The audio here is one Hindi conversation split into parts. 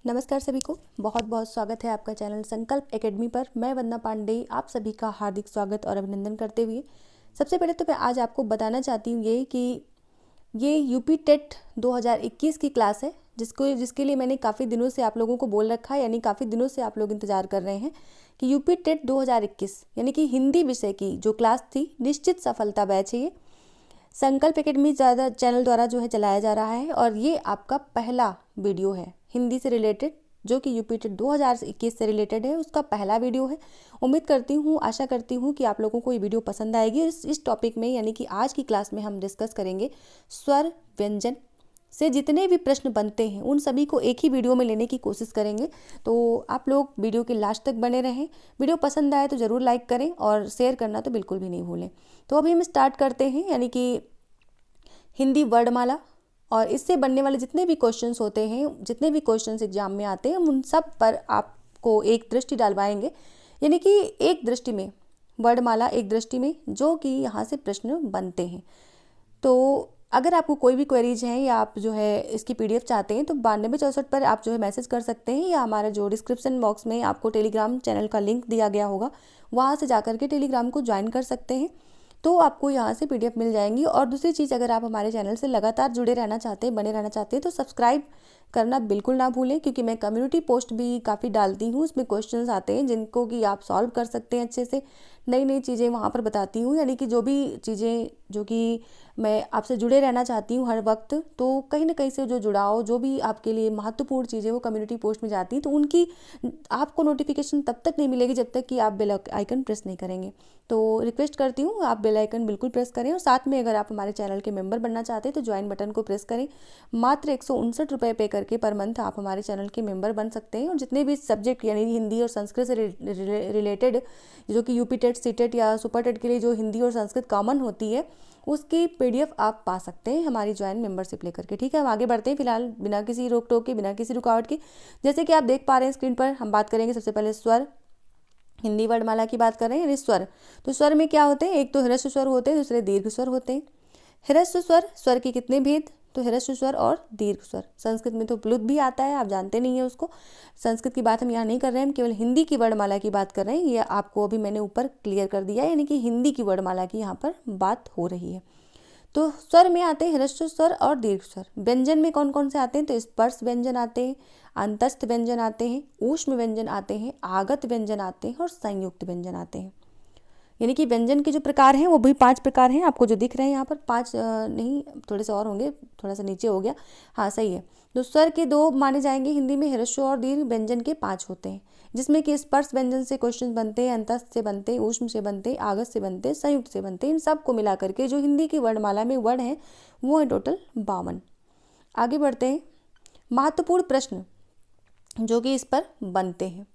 नमस्कार सभी को, बहुत बहुत स्वागत है आपका चैनल संकल्प एकेडमी पर। मैं वंदना पांडे आप सभी का हार्दिक स्वागत और अभिनंदन करते हुए सबसे पहले तो मैं आज आपको बताना चाहती हूँ ये कि ये यूपी टेट 2021 की क्लास है, जिसके लिए मैंने काफ़ी दिनों से आप लोगों को बोल रखा है, यानी काफ़ी दिनों से आप लोग इंतजार कर रहे हैं कि यूपी टेट 2021 यानी कि हिंदी विषय की जो क्लास थी, निश्चित सफलता बैच है ये संकल्प एकेडमी ज़्यादा चैनल द्वारा जो है चलाया जा रहा है। और ये आपका पहला वीडियो है हिंदी से रिलेटेड, जो कि यूपी टेट 2021 से रिलेटेड है, उसका पहला वीडियो है। उम्मीद करती हूँ, आशा करती हूँ कि आप लोगों को ये वीडियो पसंद आएगी। इस टॉपिक में यानी कि आज की क्लास में हम डिस्कस करेंगे स्वर व्यंजन से जितने भी प्रश्न बनते हैं उन सभी को एक ही वीडियो में लेने की कोशिश करेंगे। तो आप लोग वीडियो के लास्ट तक बने रहें। वीडियो पसंद आए तो ज़रूर लाइक करें और शेयर करना तो बिल्कुल भी नहीं भूलें। तो अभी हम स्टार्ट करते हैं, यानी कि हिंदी वर्णमाला और इससे बनने वाले जितने भी क्वेश्चंस होते हैं, जितने भी क्वेश्चंस एग्जाम में आते हैं, उन सब पर आपको एक दृष्टि डालवाएंगे, यानी कि एक दृष्टि में वर्णमाला, एक दृष्टि में जो कि यहाँ से प्रश्न बनते हैं। तो अगर आपको कोई भी क्वेरीज हैं या आप जो है इसकी पीडीएफ चाहते हैं तो 9264 पर आप जो है मैसेज कर सकते हैं, या हमारा जो डिस्क्रिप्शन बॉक्स में आपको टेलीग्राम चैनल का लिंक दिया गया होगा, वहाँ से जाकर के टेलीग्राम को ज्वाइन कर सकते हैं, तो आपको यहाँ से पीडीएफ मिल जाएंगी। और दूसरी चीज़, अगर आप हमारे चैनल से लगातार जुड़े रहना चाहते हैं, बने रहना चाहते हैं, तो सब्सक्राइब करना बिल्कुल ना भूलें, क्योंकि मैं कम्युनिटी पोस्ट भी काफ़ी डालती हूँ। उसमें क्वेश्चंस आते हैं जिनको कि आप सॉल्व कर सकते हैं अच्छे से। नई नई चीज़ें वहाँ पर बताती हूँ, यानी कि जो भी चीज़ें जो कि मैं आपसे जुड़े रहना चाहती हूँ हर वक्त, तो कहीं ना कहीं से जो जुड़ाव, जो भी आपके लिए महत्वपूर्ण चीज़ें वो कम्युनिटी पोस्ट में जाती हैं, तो उनकी आपको नोटिफिकेशन तब तक नहीं मिलेगी जब तक कि आप बेल आइकन प्रेस नहीं करेंगे। तो रिक्वेस्ट करती हूँ आप बेल आइकन बिल्कुल प्रेस करें, और साथ में अगर आप हमारे चैनल के मेंबर बनना चाहते हैं तो ज्वाइन बटन को प्रेस करें। मात्र 159 रुपये पे करके पर मंथ आप हमारे चैनल के मेंबर बन सकते हैं, और जितने भी सब्जेक्ट यानी हिंदी और संस्कृत से रिलेटेड, जो कि यूपी टेट, सी टेट या सुपर टेट के लिए जो हिंदी और संस्कृत कॉमन होती है, उसकी पीडीएफ आप पा सकते हैं हमारी ज्वाइन मेंबरशिप लेकर के। ठीक है, हम आगे बढ़ते हैं फिलहाल बिना किसी रोक टोक के, बिना किसी रुकावट के। जैसे कि आप देख पा रहे हैं स्क्रीन पर, हम बात करेंगे सबसे पहले स्वर। हिंदी वर्णमाला की बात कर रहे हैं, यानी स्वर। तो स्वर में क्या होते हैं, एक तो ह्रस्व स्वर होते हैं, दूसरे दीर्घ स्वर होते हैं। ह्रस्व स्वर, स्वर के कितने भेद, तो ह्रस्व स्वर और दीर्घ स्वर। संस्कृत में तो प्लुत भी आता है, आप जानते नहीं है उसको। संस्कृत की बात हम यहाँ नहीं कर रहे हैं, हम केवल हिंदी की वर्णमाला की बात कर रहे हैं। ये आपको अभी मैंने ऊपर क्लियर कर दिया है, यानी कि हिंदी की वर्णमाला की यहाँ पर बात हो रही है। तो स्वर में आते हैं ह्रस्व स्वर और दीर्घ स्वर। व्यंजन में कौन कौन से आते हैं, तो स्पर्श व्यंजन आते हैं, अंतस्थ व्यंजन आते हैं, ऊष्म व्यंजन आते हैं, आगत व्यंजन आते हैं और संयुक्त व्यंजन आते हैं। यानी कि व्यंजन के जो प्रकार हैं वो भी 5 प्रकार हैं, आपको जो दिख रहे हैं यहाँ पर 5 नहीं, थोड़े से और होंगे, थोड़ा सा नीचे हो गया, हाँ सही है। तो स्वर के 2 माने जाएंगे हिंदी में, ह्रस्व और दीर्घ। व्यंजन के 5 होते हैं, जिसमें कि स्पर्श व्यंजन से क्वेश्चन बनते हैं, अंतस्थ से बनते हैं, ऊष्म से बनते हैं, आगत से बनते हैं, संयुक्त से बनते हैं। इन सब को मिला करके जो हिंदी की वर्णमाला में वर्ण है वो है टोटल 52। आगे बढ़ते हैं। महत्वपूर्ण प्रश्न जो कि इस पर बनते हैं,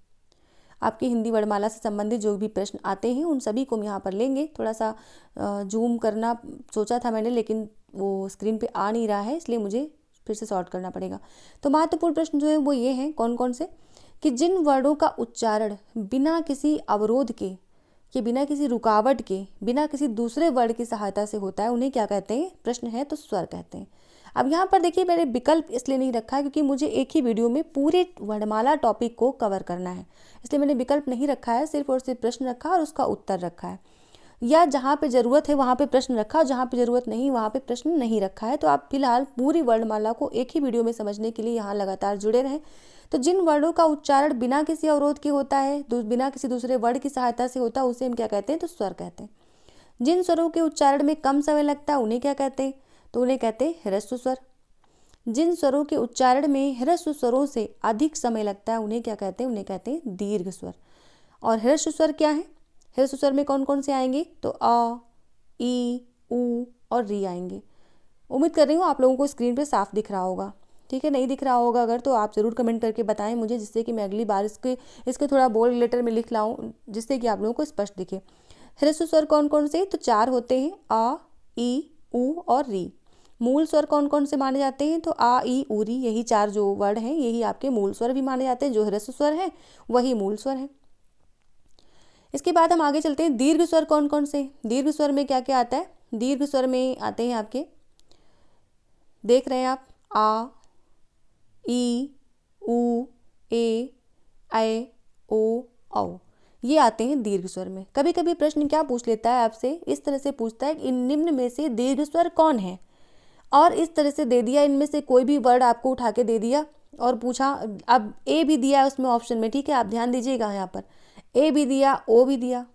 आपकी हिंदी वर्णमाला से संबंधित जो भी प्रश्न आते हैं उन सभी को हम यहाँ पर लेंगे। थोड़ा सा जूम करना सोचा था मैंने, लेकिन वो स्क्रीन पे आ नहीं रहा है, इसलिए मुझे फिर से सॉर्ट करना पड़ेगा। तो महत्वपूर्ण प्रश्न जो है वो ये हैं, कौन कौन से, कि जिन वर्णों का उच्चारण बिना किसी अवरोध के बिना किसी रुकावट के, बिना किसी दूसरे वर्ण की सहायता से होता है, उन्हें क्या कहते हैं, प्रश्न है तो स्वर कहते हैं। अब यहाँ पर देखिए, मैंने विकल्प इसलिए नहीं रखा है क्योंकि मुझे एक ही वीडियो में पूरे वर्णमाला टॉपिक को कवर करना है, इसलिए मैंने विकल्प नहीं रखा है, सिर्फ और सिर्फ प्रश्न रखा और उसका उत्तर रखा है। या जहाँ पे ज़रूरत है वहाँ पे प्रश्न रखा, और जहाँ पे ज़रूरत नहीं वहाँ पे प्रश्न नहीं रखा है। तो आप फिलहाल पूरी वर्णमाला को एक ही वीडियो में समझने के लिए यहाँ लगातार जुड़े रहें। तो जिन वर्णों का उच्चारण बिना किसी अवरोध के होता है, बिना किसी दूसरे वर्ण की सहायता से होता है, उसे हम क्या कहते हैं, तो स्वर कहते हैं। जिन स्वरों के उच्चारण में कम समय लगता है उन्हें क्या कहते हैं, तो उन्हें कहते हैं ह्रस्व स्वर। जिन स्वरों के उच्चारण में ह्रस्व स्वरों से अधिक समय लगता है उन्हें क्या कहते हैं, उन्हें कहते हैं दीर्घ स्वर। और ह्रस्व स्वर क्या है, ह्रस्व स्वर में कौन कौन से आएंगे, तो अ, ई, उ और री आएंगे। उम्मीद कर रही हूँ आप लोगों को स्क्रीन पे साफ दिख रहा होगा। ठीक है, नहीं दिख रहा होगा अगर, तो आप ज़रूर कमेंट करके बताएं मुझे, जिससे कि मैं अगली बार इसके थोड़ा बोल्ड लेटर में लिख लाऊं, जिससे कि आप लोगों को स्पष्ट दिखे। ह्रस्व स्वर कौन कौन से, तो 4 होते हैं, अ, ई, उ और री। मूल स्वर कौन कौन से माने जाते हैं, तो आ, ई, उ, री, यही 4 जो वर्ड हैं यही आपके मूल स्वर भी माने जाते हैं। जो ह्रस्व स्वर है वही मूल स्वर है। इसके बाद हम आगे चलते हैं, दीर्घ स्वर कौन कौन से। दीर्घ स्वर में क्या क्या आता है, दीर्घ स्वर में आते हैं आपके, देख रहे हैं आप, आ, ई, उ, ए, ऐ, ओ, औ, ये आते हैं दीर्घ स्वर में। कभी कभी प्रश्न क्या पूछ लेता है आपसे, इस तरह से पूछता है कि इन निम्न में से दीर्घ स्वर कौन है, और इस तरह से दे दिया, इनमें से कोई भी वर्ड आपको उठा के दे दिया और पूछा। अब ए भी दिया है उसमें ऑप्शन में, ठीक है, आप ध्यान दीजिएगा, यहाँ पर ए भी दिया, ओ भी दिया।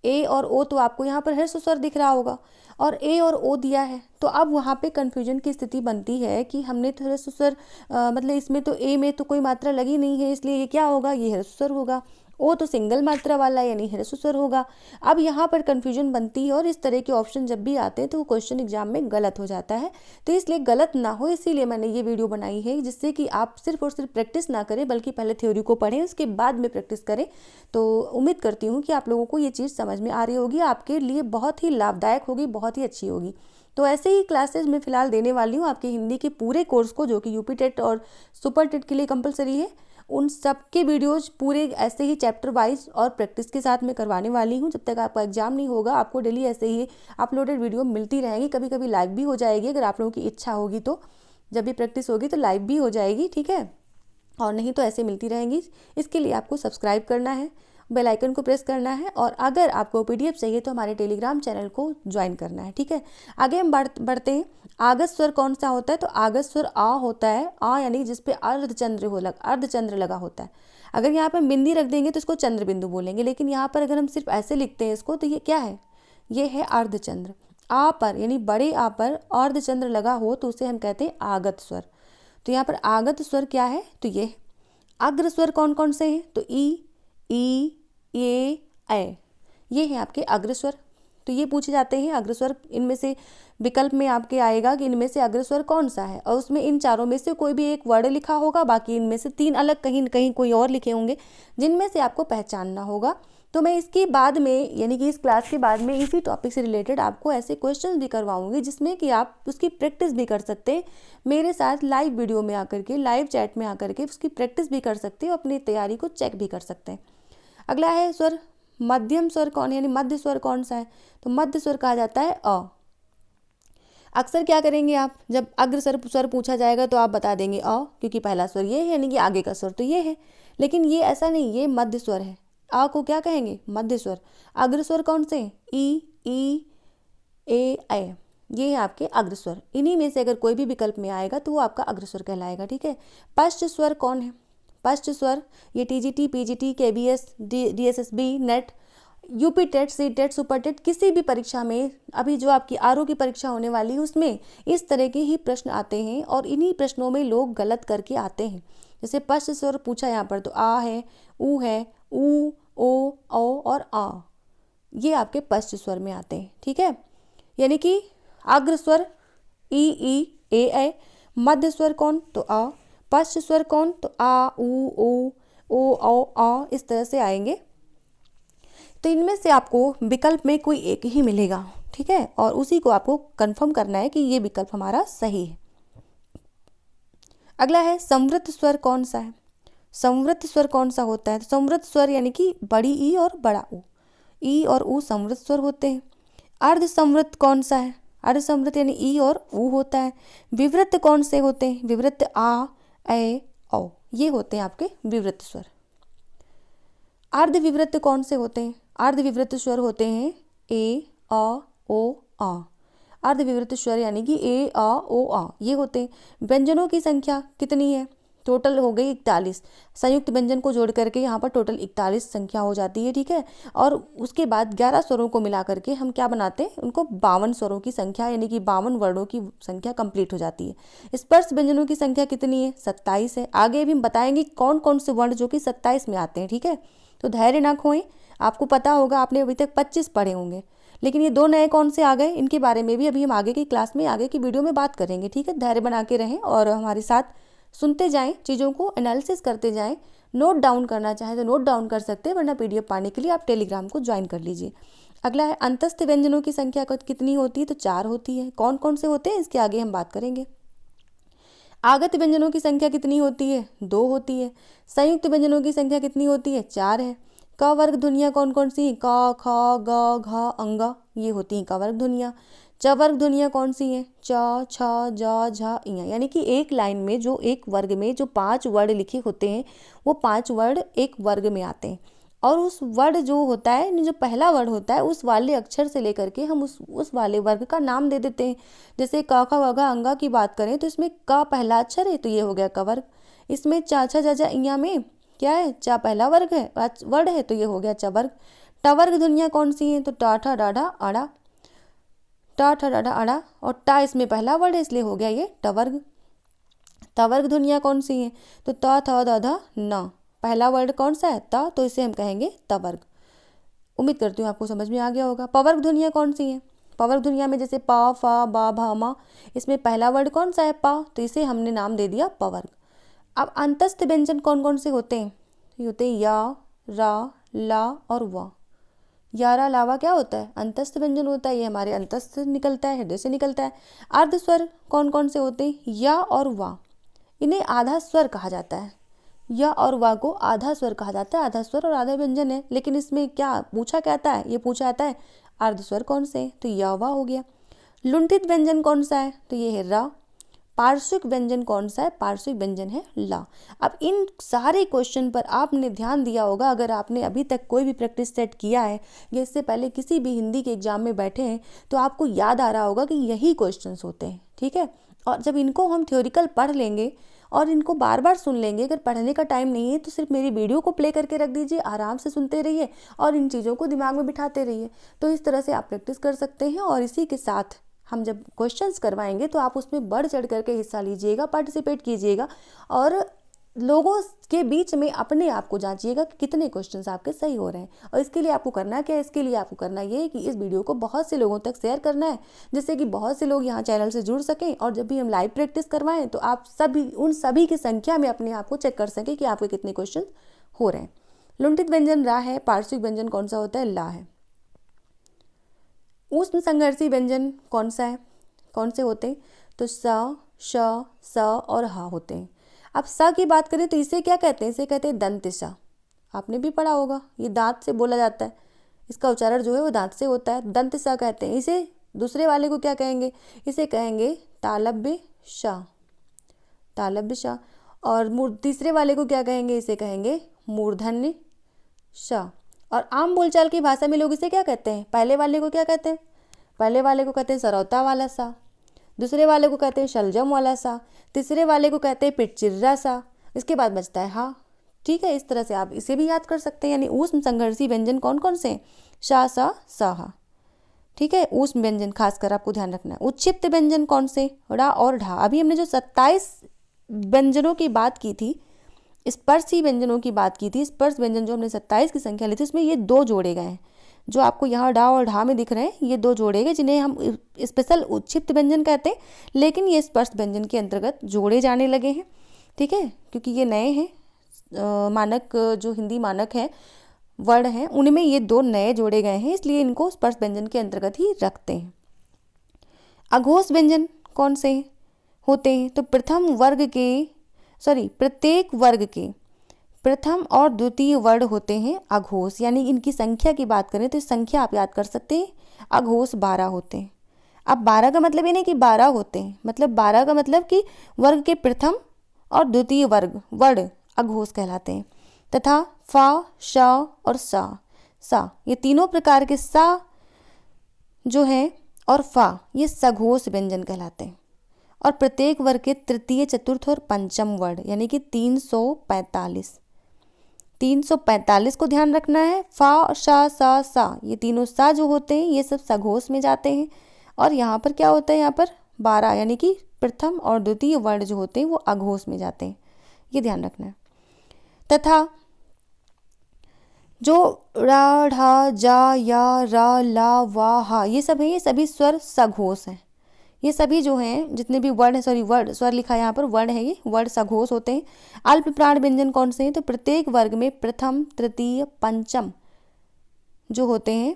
ए और ओ तो आपको यहाँ पर हर्ष स्वर दिख रहा होगा, और ए और ओ दिया है, तो अब वहाँ पे कन्फ्यूजन की स्थिति बनती है कि हमने तो हर्ष स्वर मतलब इसमें तो ए में तो कोई मात्रा लगी नहीं है, इसलिए ये क्या होगा, ये हर्ष स्वर होगा। ओ तो सिंगल मात्रा वाला यानी हर्ष स्वर होगा। अब यहाँ पर कन्फ्यूजन बनती है, और इस तरह के ऑप्शन जब भी आते हैं तो वो क्वेश्चन एग्जाम में गलत हो जाता है। तो इसलिए गलत ना हो, इसीलिए मैंने ये वीडियो बनाई है, जिससे कि आप सिर्फ और सिर्फ प्रैक्टिस ना करें, बल्कि पहले थ्योरी को पढ़ें, उसके बाद में प्रैक्टिस करें। तो उम्मीद करती हूँ कि आप लोगों को ये चीज़ समझ में आ रही होगी, आपके लिए बहुत ही लाभदायक होगी, बहुत ही अच्छी होगी। तो ऐसे ही क्लासेज मैं फिलहाल देने वाली हूँ आपके हिंदी के पूरे कोर्स को, जो कि यूपी टेट और सुपर टेट के लिए कंपलसरी है। उन सब के वीडियोज पूरे ऐसे ही चैप्टर वाइज और प्रैक्टिस के साथ मैं करवाने वाली हूँ। जब तक आपका एग्जाम नहीं होगा, आपको डेली ऐसे ही अपलोडेड वीडियो मिलती रहेंगी, कभी कभी लाइव भी हो जाएगी, अगर आप लोगों की इच्छा होगी तो। जब भी प्रैक्टिस होगी तो लाइव भी हो जाएगी, ठीक है, और नहीं तो ऐसे मिलती रहेंगी। इसके लिए आपको सब्सक्राइब करना है, बेल आइकन को प्रेस करना है, और अगर आपको पीडीएफ चाहिए तो हमारे टेलीग्राम चैनल को ज्वाइन करना है, ठीक है। आगे हम बढ़ते हैं। आगत स्वर कौन सा होता है, तो आगत स्वर आ होता है। आ यानी जिसपे अर्धचंद्र लगा होता है। अगर यहाँ पर बिंदी रख देंगे तो इसको चंद्र बिंदु बोलेंगे, लेकिन यहाँ पर अगर हम सिर्फ ऐसे लिखते हैं इसको, तो ये क्या है, ये है अर्धचंद्र। आ पर यानी बड़े आ पर अर्धचंद्र लगा हो तो उसे हम कहते हैं आगत स्वर। तो यहाँ पर आगत स्वर क्या है, तो ये है। अग्र स्वर कौन कौन से हैं, तो ई, ऐ, ये है आपके अग्र स्वर। तो ये पूछे जाते हैं अग्र स्वर, इनमें से विकल्प में आपके आएगा कि इनमें से अग्र स्वर कौन सा है, और उसमें इन चारों में से कोई भी एक वर्ड लिखा होगा, बाकी इनमें से 3 अलग कहीं कहीं कोई और लिखे होंगे, जिनमें से आपको पहचानना होगा। तो मैं इसके बाद में, यानी कि इस क्लास के बाद में, इसी टॉपिक से रिलेटेड आपको ऐसे क्वेश्चंस भी करवाऊंगी, जिसमें कि आप उसकी प्रैक्टिस भी कर सकते हैं मेरे साथ लाइव वीडियो में आकर के, लाइव चैट में आकर के उसकी प्रैक्टिस भी कर सकते हैं, अपनी तैयारी को चेक भी कर सकते हैं। अगला है स्वर मध्यम स्वर कौन है, यानी मध्य स्वर कौन सा है, तो मध्य स्वर कहा जाता है अ। अक्सर क्या करेंगे आप, जब अग्र स्वर पूछा जाएगा तो आप बता देंगे अ, क्योंकि पहला स्वर ये है, यानी कि आगे का स्वर तो ये है। लेकिन ये ऐसा नहीं, ये मध्य स्वर है। आ को क्या कहेंगे, मध्य स्वर। अग्र स्वर कौन से, ई, ए, ऐ, ये है आपके अग्र स्वर। इन्हीं में से अगर कोई भी विकल्प में आएगा तो वो आपका अग्र स्वर कहलाएगा, ठीक है। पश्च स्वर कौन है, पश्च स्वर, ये TGT, PGT, KVS, DSSB, NET, UP TET, CTET, super TET, किसी भी परीक्षा में, अभी जो आपकी आरओ की परीक्षा होने वाली है उसमें इस तरह के ही प्रश्न आते हैं, और इन्हीं प्रश्नों में लोग गलत करके आते हैं। जैसे पश्च स्वर पूछा यहाँ पर, तो आ है, ऊ, ओ, और आ, ये आपके पश्च स्वर में आते हैं, ठीक है। यानी कि अग्र स्वर ई, ऐ, मध्य स्वर कौन, तो आ, पश्च स्वर कौन, तो आ, ऊ, ओ, आ, इस तरह से आएंगे। तो इनमें से आपको विकल्प में कोई एक ही मिलेगा, ठीक है, और उसी को आपको कंफर्म करना है कि ये विकल्प हमारा सही है। अगला है संवृत स्वर कौन सा है। संवृत स्वर कौन सा होता है, तो संवृत स्वर यानी कि बड़ी ई और बड़ा ऊ, ई और ऊ संवृत स्वर होते हैं। अर्ध संवृत कौन सा है, अर्ध संवृत यानी ई और ऊ होता है। विवृत कौन से होते हैं, विवृत आ, ऐ, औ, ये होते हैं आपके विवृत स्वर। अर्ध विवृत कौन से होते हैं, अर्ध विवृत स्वर होते हैं ए, अ, ओ, आ। अर्ध विवृत स्वर यानी कि ए, अ, ओ, आ, ये होते हैं। व्यंजनों की संख्या कितनी है, टोटल हो गई 41। संयुक्त व्यंजन को जोड़ करके यहाँ पर टोटल 41 संख्या हो जाती है, ठीक है। और उसके बाद 11 स्वरों को मिला करके हम क्या बनाते हैं, उनको 52 स्वरों की संख्या, यानी कि 52 वर्णों की संख्या कंप्लीट हो जाती है। स्पर्श व्यंजनों की संख्या कितनी है, 27 है। आगे भी हम बताएंगे कौन कौन से वर्ण जो कि 27 में आते हैं, ठीक है। तो धैर्य ना खोएं, आपको पता होगा, आपने अभी तक 25 पढ़े होंगे, लेकिन ये 2 नए कौन से आ गए, इनके बारे में भी अभी हम आगे की क्लास में, आगे की वीडियो में बात करेंगे, ठीक है। धैर्य बना के रहें और हमारे साथ सुनते जाएं, चीज़ों को एनालिसिस करते जाएं। नोट डाउन करना चाहें तो नोट डाउन कर सकते हैं, वरना पीडीएफ पाने के लिए आप टेलीग्राम को ज्वाइन कर लीजिए। अगला है अंतस्थ व्यंजनों की संख्या कितनी होती है, तो 4 होती है। कौन कौन से होते हैं इसके आगे हम बात करेंगे। आगत व्यंजनों की संख्या कितनी होती है, 2 होती है। संयुक्त व्यंजनों की संख्या कितनी होती है, 4 है। क वर्ग ध्वनियाँ कौन कौन सी, क, ख, ग, घ, अंग, ये होती हैं क वर्ग ध्वनियाँ। च वर्ग ध्वनियाँ कौन सी हैं? च, छ, ज, झ, इया। यानी कि एक लाइन में जो एक वर्ग में जो 5 वर्ड लिखे होते हैं वो 5 वर्ड एक वर्ग में आते हैं, और उस वर्ड जो होता है, जो पहला वर्ड होता है, उस वाले अक्षर से लेकर के हम उस वाले वर्ग का नाम दे देते हैं। जैसे क ख ग घ अंगा की बात करें तो इसमें क पहला अक्षर है तो ये हो गया क वर्ग। इसमें च छ ज झ इया में क्या है? च पहला वर्ग है, वर्ड है तो ये हो गया च वर्ग। ट वर्ग ध्वनियाँ कौन सी हैं? तो ट ठ ड ढ अड़ा, ट ठ ड ढ अड़ा, और ट इसमें पहला वर्ड है इसलिए हो गया ये ट वर्ग। त वर्ग ध्वनियाँ कौन सी हैं? तो त थ द ध न, पहला वर्ड कौन सा है? त, तो इसे हम कहेंगे त वर्ग। उम्मीद करती हूँ आपको समझ में आ गया होगा। प वर्ग ध्वनियाँ कौन सी हैं? प वर्ग ध्वनियाँ में जैसे प फ ब भ म, इसमें पहला वर्ड कौन सा है? प, तो इसे हमने नाम दे दिया प वर्ग। अब अंतस्थ व्यंजन कौन कौन से होते हैं? ये होते हैं या, रा, ला और व। या, रा, लावा क्या होता है? अंतस्थ व्यंजन होता है, ये हमारे अंतस्थ से निकलता है, हृदय से निकलता है। अर्ध स्वर कौन कौन से होते हैं? या और वा, इन्हें आधा स्वर कहा जाता है। या और वा को आधा स्वर कहा जाता है, आधा स्वर और आधा व्यंजन है। लेकिन इसमें क्या पूछा कहता है? ये पूछा जाता है अर्ध स्वर कौन से, तो या वा हो गया। लुंठित व्यंजन कौन सा है? तो ये है रा। पार्श्विक व्यंजन कौन सा है? पार्श्विक व्यंजन है ला। अब इन सारे क्वेश्चन पर आपने ध्यान दिया होगा, अगर आपने अभी तक कोई भी प्रैक्टिस सेट किया है या इससे पहले किसी भी हिंदी के एग्जाम में बैठे हैं, तो आपको याद आ रहा होगा कि यही क्वेश्चंस होते हैं, ठीक है। और जब इनको हम थ्योरिकल पढ़ लेंगे और इनको बार बार सुन लेंगे, अगर पढ़ने का टाइम नहीं है तो सिर्फ मेरी वीडियो को प्ले करके रख दीजिए, आराम से सुनते रहिए और इन चीज़ों को दिमाग में बिठाते रहिए। तो इस तरह से आप प्रैक्टिस कर सकते हैं, और इसी के साथ हम जब क्वेश्चंस करवाएंगे तो आप उसमें बढ़ चढ़ करके हिस्सा लीजिएगा, पार्टिसिपेट कीजिएगा, और लोगों के बीच में अपने आप को जांचिएगा कि कितने क्वेश्चंस आपके सही हो रहे हैं। और इसके लिए आपको करना क्या है? इसके लिए आपको करना ये है कि इस वीडियो को बहुत से लोगों तक शेयर करना है, जिससे कि बहुत से लोग यहाँ चैनल से जुड़ सकें, और जब भी हम लाइव प्रैक्टिस करवाएं तो आप सभी उन सभी की संख्या में अपने आप को चेक कर सकें कि आपके कितने क्वेश्चन हो रहे हैं। लुंठित व्यंजन रा है। पार्श्विक व्यंजन कौन सा होता है? ला है। ऊष्म संघर्षी व्यंजन कौन सा है? कौन से होते हैं? तो स, श, स और ह होते हैं। अब स की बात करें तो इसे क्या कहते हैं? इसे कहते हैं दंत स। आपने भी पढ़ा होगा, ये दांत से बोला जाता है, इसका उच्चारण जो है वो दांत से होता है, दंत स कहते हैं इसे। दूसरे वाले को क्या कहेंगे? इसे कहेंगे तालव्य श, तालव्य श। और तीसरे वाले को क्या कहेंगे? इसे कहेंगे मूर्धन्य श। और आम बोलचाल की भाषा में लोग इसे क्या कहते हैं? पहले वाले को क्या कहते हैं? पहले वाले को कहते हैं सरौता वाला सा, दूसरे वाले को कहते हैं शलजम वाला सा, तीसरे वाले को कहते हैं पिटचिर्रा सा, इसके बाद बचता है हा। ठीक है, इस तरह से आप इसे भी याद कर सकते हैं। यानी ऊष्म संघर्षी व्यंजन कौन कौन से? शा, सा, सा, हा। ठीक है, ऊष्म व्यंजन खासकर आपको ध्यान रखना है। उच्छिप्त व्यंजन कौन से? ड़ा और ढा। अभी हमने जो 27 व्यंजनों की बात की थी, स्पर्शी व्यंजनों की बात की थी, स्पर्श व्यंजन जो हमने 27 की संख्या ली थी, उसमें ये 2 जोड़े गए हैं। जो आपको यहाँ डा और ढा में दिख रहे हैं, ये 2 जोड़े गए, जिन्हें हम स्पेशल उच्छिप्त व्यंजन कहते हैं, लेकिन ये स्पर्श व्यंजन के अंतर्गत जोड़े जाने लगे हैं। ठीक है, क्योंकि ये नए हैं, मानक जो हिंदी मानक है वर्ड हैं, उनमें ये 2 नए जोड़े गए हैं, इसलिए इनको स्पर्श व्यंजन के अंतर्गत ही रखते हैं। अघोष व्यंजन कौन से होते हैं? तो प्रत्येक वर्ग के प्रथम और द्वितीय वर्ण होते हैं अघोष। यानी इनकी संख्या की बात करें तो संख्या आप याद कर सकते हैं, अघोष 12 होते हैं। अब 12 का मतलब ये नहीं कि 12 होते हैं, मतलब 12 का मतलब कि वर्ग के प्रथम और द्वितीय वर्ण अघोष कहलाते हैं। तथा फा, श और सा ये तीनों प्रकार के सा जो है और फा ये सघोष व्यंजन कहलाते हैं। और प्रत्येक वर्ग के तृतीय, चतुर्थ और पंचम वर्ण यानी कि 345 को ध्यान रखना है। फा, शा, सा ये तीनों सा जो होते हैं ये सब सघोष में जाते हैं। और यहाँ पर क्या होता है? यहाँ पर 12 यानी कि प्रथम और द्वितीय वर्ण जो होते हैं वो अघोष में जाते हैं, ये ध्यान रखना है। तथा जो रा, ढा, जा, या, रा, ला, वा, हा ये सब है, ये सभी स्वर सघोष हैं। ये सभी जो हैं जितने भी वर्ण है, वर्ड स्वर लिखा है यहाँ पर, वर्ण है, ये वर्ण सघोष होते हैं। अल्प प्राण व्यंजन कौन से हैं? तो प्रत्येक वर्ग में प्रथम, तृतीय, पंचम जो होते हैं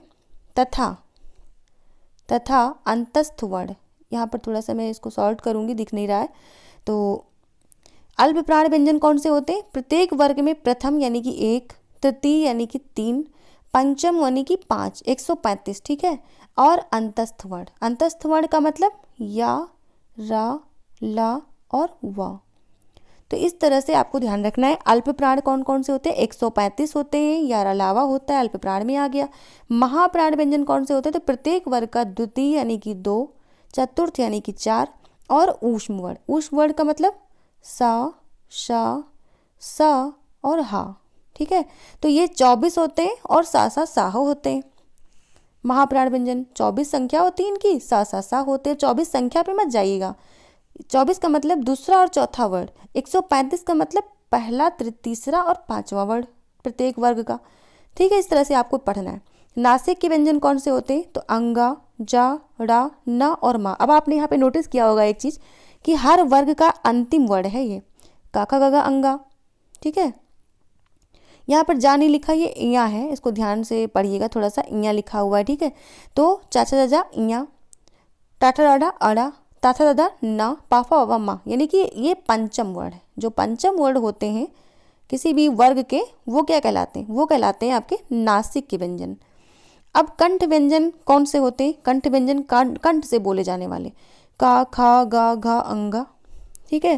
तथा अंतस्थ वर्ण। यहाँ पर थोड़ा सा मैं इसको सॉल्व करूँगी, दिख नहीं रहा है। तो अल्प प्राण व्यंजन कौन से होते हैं? प्रत्येक वर्ग में प्रथम यानी कि 1, तृतीय यानी कि 3, पंचम यानी कि 5, 135। ठीक है, और अंतस्थ वर्ण। अंतस्थ वर्ण का मतलब या, रा, ला और वा। तो इस तरह से आपको ध्यान रखना है। अल्प प्राण कौन कौन से होते हैं? 135 होते हैं, या अलावा होता है, अल्प प्राण में आ गया। महाप्राण व्यंजन कौन से होते हैं? तो प्रत्येक वर्ग का द्वितीय यानी कि 2, चतुर्थ यानी कि 4 और ऊष्म वर्ण। ऊष्म वर्ण का मतलब सा, शा, सा और हा। ठीक है, तो ये 24 होते हैं और सा सा साह होते हैं। महाप्राण व्यंजन 24 संख्या होती है इनकी, सा सा सा होते हैं। 24 संख्या पे मत जाइएगा, 24 का मतलब दूसरा और चौथा वर्ड, 135 का मतलब पहला, तीसरा और पांचवा वर्ड प्रत्येक वर्ग का। ठीक है, इस तरह से आपको पढ़ना है। नासिक के व्यंजन कौन से होते हैं? तो अंगा, जा, ड़ा, न और मा। अब आपने यहाँ पे नोटिस किया होगा एक चीज कि हर वर्ग का अंतिम वर्ड है ये, काका गगा अंगा। ठीक है, यहाँ पर जा नहीं लिखा, ये इया है, इसको ध्यान से पढ़िएगा थोड़ा सा। इया लिखा हुआ है, ठीक है। तो चाचा चाचा इया, टाटा डाडा अड़ा, ताथा दादा ना, पाफा बाबा माँ, यानी कि ये पंचम वर्ड है। जो पंचम वर्ड होते हैं किसी भी वर्ग के, वो क्या कहलाते हैं? वो कहलाते हैं आपके नासिक के व्यंजन। अब कंठ व्यंजन कौन से होते हैं? कंठ व्यंजन कंठ से बोले जाने वाले, का, खा, गा, घा, अंगा। ठीक है,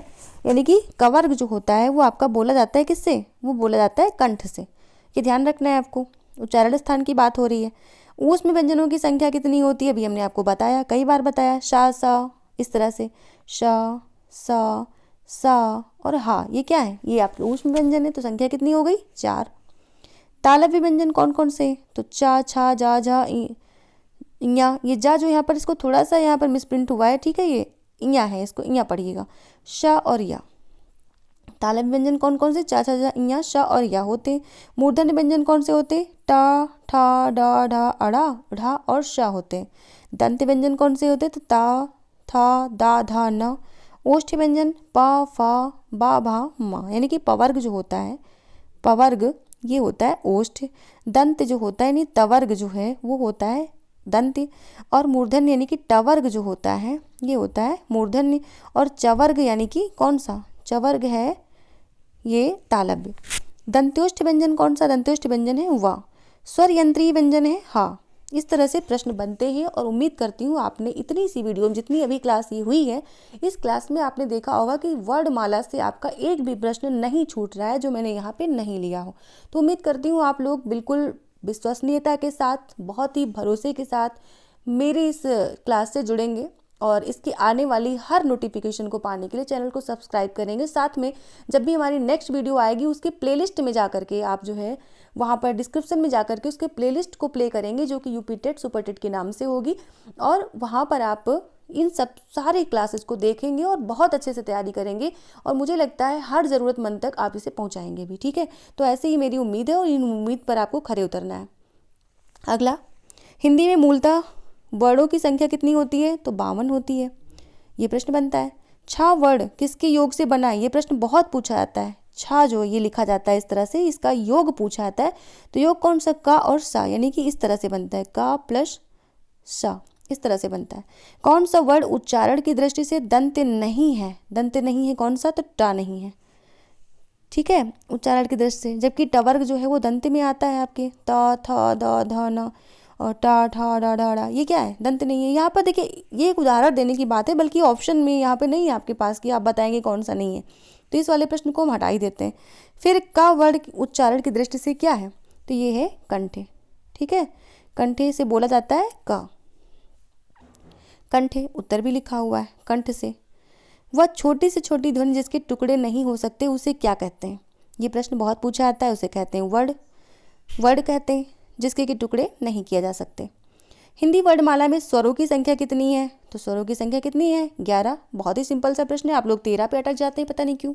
यानी कि कवर्ग जो होता है वो आपका बोला जाता है किससे? वो बोला जाता है कंठ से। ये ध्यान रखना है आपको। उच्चारण स्थान की बात हो रही है। ऊष्म व्यंजनों की संख्या कितनी होती है? अभी हमने आपको बताया, कई बार बताया। शा, सा, इस तरह से शा, सा और हा, ये क्या है? ये आपके ऊष्म व्यंजन है। तो संख्या कितनी हो गई? 4। तालव्य व्यंजन कौन कौन से? तो चा, छा, जा, झा, इया। ये जा जो यहाँ पर, इसको थोड़ा सा यहाँ पर मिसप्रिंट हुआ है, ठीक है, ये इया है, इसको इया पढ़िएगा। श और या। तालव्य व्यंजन कौन कौन से? चा, छा, जा, इया, श और या होते हैं। मूर्धन्य व्यंजन कौन से होते? टा, ठा, डा, ढा, अड़ा, ढा और श होते हैं। दंत व्यंजन कौन से होते? तो ता, था, दा, धा, न। ओष्ठ व्यंजन पा, फा, बा, भा, मा, यानी कि पवर्ग जो होता है, पवर्ग ये होता है ओष्ठ। दंत जो होता है, यानी तवर्ग जो है वो होता है दंत। और मूर्धन्य यानी कि टवर्ग जो होता है ये होता है मूर्धन्य। और चवर्ग यानी कि कौन सा? चवर्ग है ये तालव्य। दंत्योष्ठ व्यंजन कौन सा? दंत्योष्ठ व्यंजन है वा। स्वर यंत्रीय व्यंजन है हा। इस तरह से प्रश्न बनते हैं और उम्मीद करती हूँ आपने इतनी सी वीडियो में, जितनी अभी क्लास ये हुई है, इस क्लास में आपने देखा होगा कि वर्णमाला से आपका एक भी प्रश्न नहीं छूट रहा है जो मैंने यहाँ पे नहीं लिया हो। तो उम्मीद करती हूँ आप लोग बिल्कुल विश्वसनीयता के साथ, बहुत ही भरोसे के साथ मेरे इस क्लास से जुड़ेंगे और इसकी आने वाली हर नोटिफिकेशन को पाने के लिए चैनल को सब्सक्राइब करेंगे। साथ में जब भी हमारी नेक्स्ट वीडियो आएगी उसके प्लेलिस्ट में जा करके आप जो है वहाँ पर डिस्क्रिप्शन में जा करके उसके प्लेलिस्ट को प्ले करेंगे, जो कि यूपी टेट सुपर टेट के नाम से होगी। और वहाँ पर आप इन सब सारे क्लासेस को देखेंगे और बहुत अच्छे से तैयारी करेंगे और मुझे लगता है हर ज़रूरतमंद तक आप इसे पहुँचाएंगे भी। ठीक है, तो ऐसे ही मेरी उम्मीद है और इन उम्मीद पर आपको खरे उतरना है। अगला, हिंदी में मूलतः वर्णों की संख्या कितनी होती है? तो 52 होती है। ये प्रश्न बनता है। छा वर्ण किसके योग से बना है? ये प्रश्न बहुत पूछा जाता है। छा जो ये लिखा जाता है इस तरह से, इसका योग पूछा जाता है। तो योग कौन सा? का और सा, यानी कि इस तरह से बनता है, का प्लस सा, इस तरह से बनता है। कौन सा वर्ण उच्चारण की दृष्टि से दंत नहीं है? दंत नहीं है कौन सा? तो टा नहीं है। ठीक है, उच्चारण की दृष्टि से, जबकि टवर्ग जो है वो दंत में आता है आपके, ता, था, दा, धा, न और टा, ठा, डा, डा, डा, ये क्या है? दंत नहीं है। यहाँ पर देखिए, ये एक उदाहरण देने की बात है, बल्कि ऑप्शन में यहाँ पे नहीं है आपके पास कि आप बताएंगे कौन सा नहीं है। तो इस वाले प्रश्न को हम हटा ही देते हैं। फिर का वर्ण उच्चारण की दृष्टि से क्या है? तो ये है कंठे। ठीक है, कंठे से बोला जाता है का। कंठे उत्तर भी लिखा हुआ है, कंठ से। वह छोटी से छोटी ध्वनि जिसके टुकड़े नहीं हो सकते उसे क्या कहते हैं? ये प्रश्न बहुत पूछा जाता है। उसे कहते हैं वर्ड। वर्ड कहते हैं जिसके के टुकड़े नहीं किया जा सकते। हिंदी वर्णमाला में स्वरों की संख्या कितनी है? तो स्वरों की संख्या कितनी है? 11। बहुत ही सिंपल सा प्रश्न है, आप लोग 13 पे अटक जाते हैं, पता नहीं क्यों।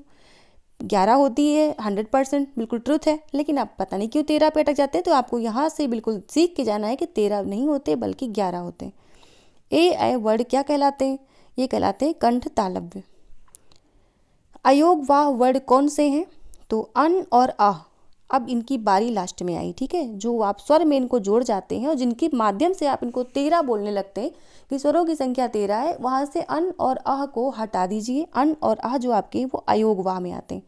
11 होती है 100%, बिल्कुल ट्रुथ है, लेकिन आप पता नहीं क्यों 13 पे अटक जाते हैं। तो आपको यहाँ से बिल्कुल सीख के जाना है कि 13 नहीं होते बल्कि 11 होते हैं। ए वर्ड क्या कहलाते हैं? ये कहलाते हैं कंठ तालव्य। अयोग वाह वर्ड कौन से हैं? तो अन और आह। अब इनकी बारी लास्ट में आई। ठीक है, जो आप स्वर में इनको जोड़ जाते हैं और जिनके माध्यम से आप इनको 13 बोलने लगते हैं कि स्वरों की संख्या 13 है, वहाँ से अन और आह को हटा दीजिए। अन और आह जो आपके वो अयोग वाह में आते हैं,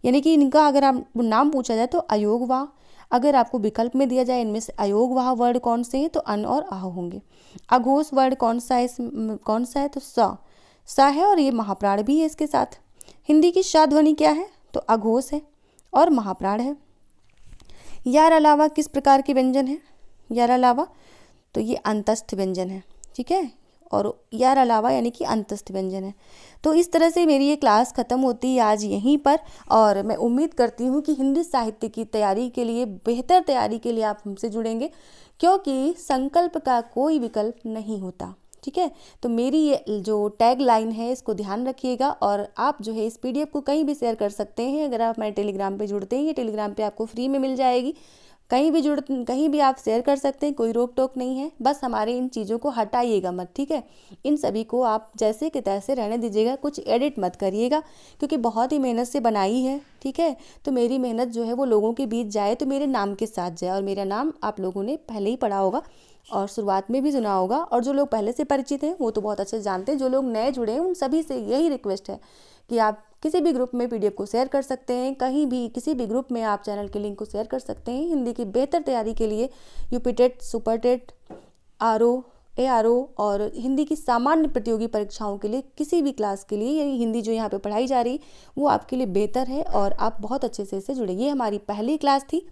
यानी कि इनका अगर आप नाम पूछा जाए तो अयोग वाह, अगर आपको विकल्प में दिया जाए इनमें से अयोगवाह वर्ड कौन से हैं, तो अन और आह होंगे। अघोष वर्ड कौन सा है, कौन सा है, तो सा है, और ये महाप्राण भी है इसके साथ। हिंदी की शाह ध्वनि क्या है, तो अघोष है और महाप्राण है। यार अलावा किस प्रकार के व्यंजन है, यार अलावा तो ये अंतस्थ व्यंजन है, ठीक है, और यार अलावा यानी कि अंतस्थ व्यंजन है। तो इस तरह से मेरी ये क्लास ख़त्म होती है आज यहीं पर, और मैं उम्मीद करती हूँ कि हिंदी साहित्य की तैयारी के लिए, बेहतर तैयारी के लिए आप हमसे जुड़ेंगे, क्योंकि संकल्प का कोई विकल्प नहीं होता, ठीक है। तो मेरी ये जो टैग लाइन है इसको ध्यान रखिएगा, और आप जो है इस PDF को कहीं भी शेयर कर सकते हैं। अगर आप मेरे टेलीग्राम पे जुड़ते हैं, ये टेलीग्राम पे आपको फ्री में मिल जाएगी, कहीं भी आप शेयर कर सकते हैं, कोई रोक टोक नहीं है। बस हमारे इन चीज़ों को हटाइएगा मत, ठीक है। इन सभी को आप जैसे के तैसे रहने दीजिएगा, कुछ एडिट मत करिएगा, क्योंकि बहुत ही मेहनत से बनाई है, ठीक है। तो मेरी मेहनत जो है वो लोगों के बीच जाए, तो मेरे नाम के साथ जाए, और मेरा नाम आप लोगों ने पहले ही पढ़ा होगा और शुरुआत में भी सुना होगा, और जो लोग पहले से परिचित हैं वो तो बहुत अच्छे से जानते हैं। जो लोग नए जुड़े हैं उन सभी से यही रिक्वेस्ट है कि आप किसी भी ग्रुप में PDF को शेयर कर सकते हैं, कहीं भी किसी भी ग्रुप में आप चैनल के लिंक को शेयर कर सकते हैं। हिंदी की बेहतर तैयारी के लिए UP TET, super TET, RO, ARO और हिंदी की सामान्य प्रतियोगी परीक्षाओं के लिए किसी भी क्लास के लिए ये हिंदी जो यहाँ पे पढ़ाई जा रही वो आपके लिए बेहतर है, और आप बहुत अच्छे से इससे जुड़े। ये हमारी पहली क्लास थी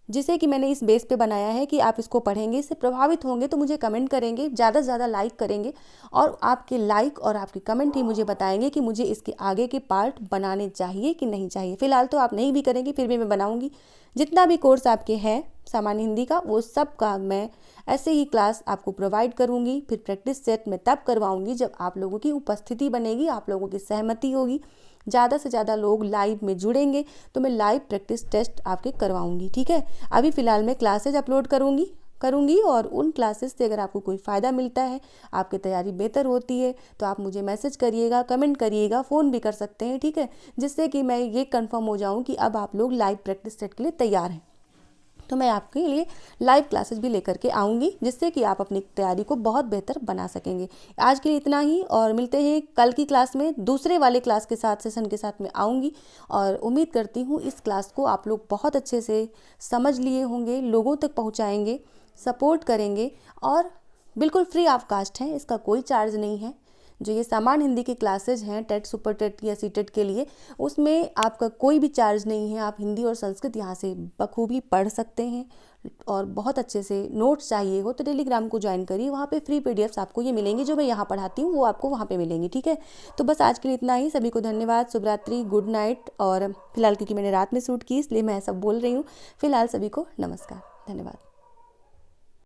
जिसे कि मैंने इस बेस पे बनाया है कि आप इसको पढ़ेंगे, इससे प्रभावित होंगे तो मुझे कमेंट करेंगे, ज़्यादा से ज़्यादा लाइक करेंगे, और आपके लाइक और आपके कमेंट ही मुझे बताएंगे कि मुझे इसके आगे के पार्ट बनाने चाहिए कि नहीं चाहिए। फिलहाल तो आप नहीं भी करेंगे, फिर भी मैं बनाऊंगी। जितना भी कोर्स आपके हैं सामान्य हिंदी का, वो सब का मैं ऐसे ही क्लास आपको प्रोवाइड करूंगी। फिर प्रैक्टिस सेट मैं तब करवाऊंगी जब आप लोगों की उपस्थिति बनेगी, आप लोगों की सहमति होगी, ज़्यादा से ज़्यादा लोग लाइव में जुड़ेंगे तो मैं लाइव प्रैक्टिस टेस्ट आपके करवाऊंगी, ठीक है। अभी फ़िलहाल मैं क्लासेज अपलोड करूंगी और उन क्लासेस से अगर आपको कोई फ़ायदा मिलता है, आपकी तैयारी बेहतर होती है, तो आप मुझे मैसेज करिएगा, कमेंट करिएगा, फ़ोन भी कर सकते हैं, ठीक है, जिससे कि मैं ये कंफर्म हो जाऊं कि अब आप लोग लाइव प्रैक्टिस सेट के लिए तैयार हैं। तो मैं आपके लिए लाइव क्लासेस भी लेकर के आऊँगी, जिससे कि आप अपनी तैयारी को बहुत बेहतर बना सकेंगे। आज के लिए इतना ही, और मिलते हैं कल की क्लास में, दूसरे वाले क्लास के साथ, सेशन के साथ में आऊँगी। और उम्मीद करती हूँ इस क्लास को आप लोग बहुत अच्छे से समझ लिए होंगे, लोगों तक पहुँचाएँगे, सपोर्ट करेंगे, और बिल्कुल फ्री ऑफ कास्ट है, इसका कोई चार्ज नहीं है। जो ये सामान्य हिंदी की क्लासेज हैं टेट, सुपर टेट या सीटेट के लिए, उसमें आपका कोई भी चार्ज नहीं है। आप हिंदी और संस्कृत यहाँ से बखूबी पढ़ सकते हैं, और बहुत अच्छे से नोट्स चाहिए हो तो टेलीग्राम को ज्वाइन करिए, वहाँ पे फ्री PDFs आपको ये मिलेंगी, जो मैं यहाँ पढ़ाती हूँ वो आपको वहाँ पे मिलेंगी, ठीक है। तो बस आज के लिए इतना ही, सभी को धन्यवाद, शुभ रात्रि, गुड नाइट। और फिलहाल क्योंकि मैंने रात में शूट की इसलिए मैं सब बोल रही हूँ, फिलहाल सभी को नमस्कार, धन्यवाद।